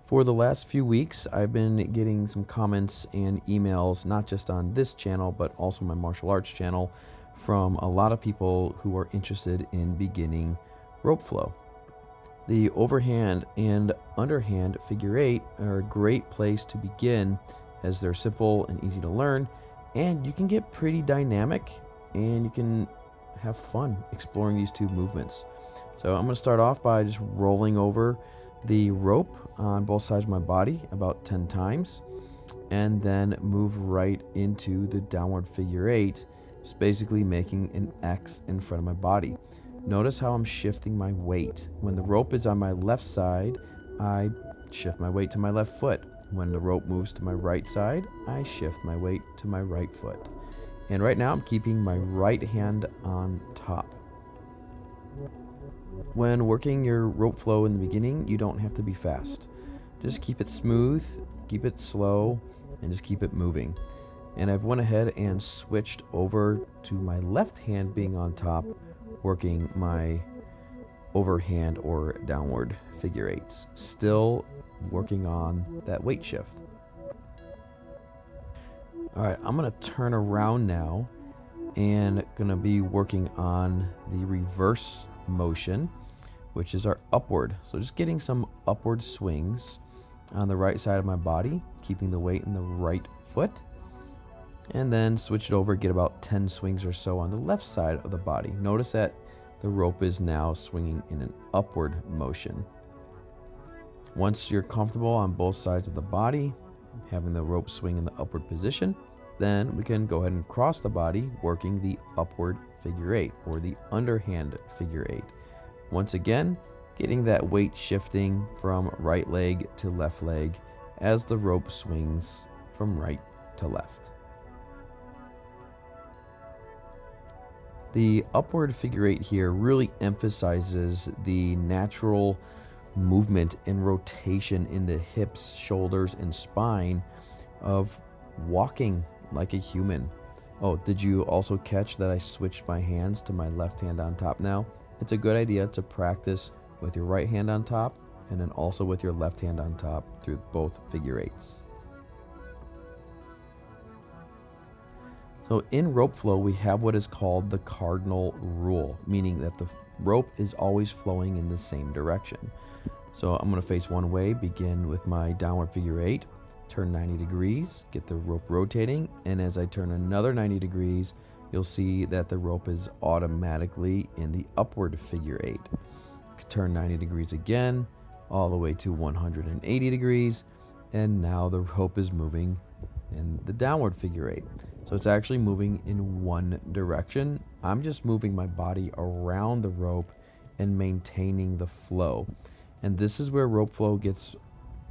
For the last few weeks, I've been getting some comments and emails, not just on this channel, but also my martial arts channel, from a lot of people who are interested in beginning rope flow. The overhand and underhand figure eight are a great place to begin, as they're simple and easy to learn, and you can get pretty dynamic and you can have fun exploring these two movements. So I'm going to start off by just rolling over the rope on both sides of my body about 10 times, and then move right into the downward figure eight, just basically making an X in front of my body. Notice how I'm shifting my weight. When the rope is on my left side, I shift my weight to my left foot. When the rope moves to my right side, I shift my weight to my right foot. And right now I'm keeping my right hand on top. When working your rope flow in the beginning, you don't have to be fast. Just keep it smooth, keep it slow, and just keep it moving. And I've went ahead and switched over to my left hand being on top, working my overhand or downward figure eights. Still working on that weight shift. All right, I'm gonna turn around now and gonna be working on the reverse motion, which is our upward. So just getting some upward swings on the right side of my body, keeping the weight in the right foot, and then switch it over, get about 10 swings or so on the left side of the body. Notice that the rope is now swinging in an upward motion. Once you're comfortable on both sides of the body, having the rope swing in the upward position, then we can go ahead and cross the body, working the upward figure eight or the underhand figure eight. Once again, getting that weight shifting from right leg to left leg as the rope swings from right to left. The upward figure eight here really emphasizes the natural movement and rotation in the hips, shoulders, and spine of walking like a human. Oh, did you also catch that I switched my hands to my left hand on top now? It's a good idea to practice with your right hand on top and then also with your left hand on top through both figure eights. So in rope flow, we have what is called the cardinal rule, meaning that the rope is always flowing in the same direction. So I'm going to face one way, begin with my downward figure eight, turn 90 degrees, get the rope rotating, and as I turn another 90 degrees, you'll see that the rope is automatically in the upward figure eight. Turn 90 degrees again, all the way to 180 degrees, and now the rope is moving in the downward figure eight. So it's actually moving in one direction. I'm just moving my body around the rope and maintaining the flow. And this is where rope flow gets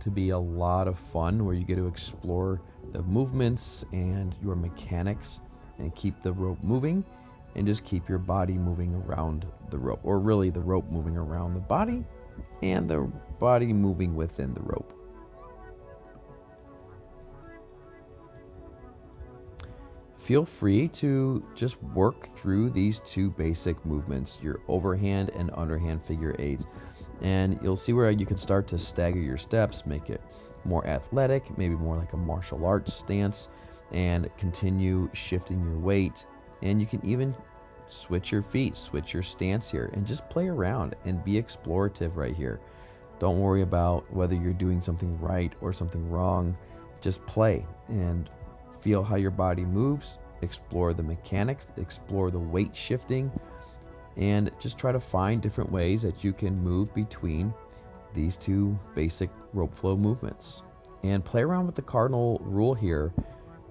to be a lot of fun, where you get to explore the movements and your mechanics and keep the rope moving and just keep your body moving around the rope, or really the rope moving around the body and the body moving within the rope. Feel free to just work through these two basic movements, your overhand and underhand figure eights, and you'll see where you can start to stagger your steps, make it more athletic, maybe more like a martial arts stance, and continue shifting your weight. And you can even switch your feet, switch your stance here, and just play around and be explorative right here. Don't worry about whether you're doing something right or something wrong. Just play and feel how your body moves, explore the mechanics, explore the weight shifting, and just try to find different ways that you can move between these two basic rope flow movements. And play around with the cardinal rule here,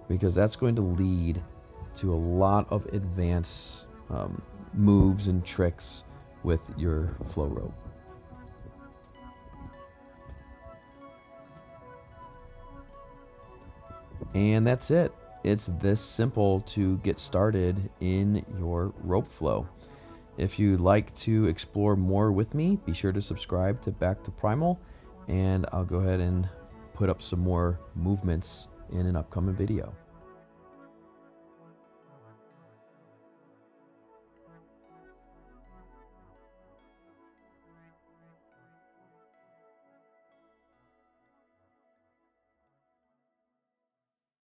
because that's going to lead to a lot of advanced moves and tricks with your flow rope. And that's it. It's this simple to get started in your rope flow. If you'd like to explore more with me, be sure to subscribe to Back to Primal, and I'll go ahead and put up some more movements in an upcoming video.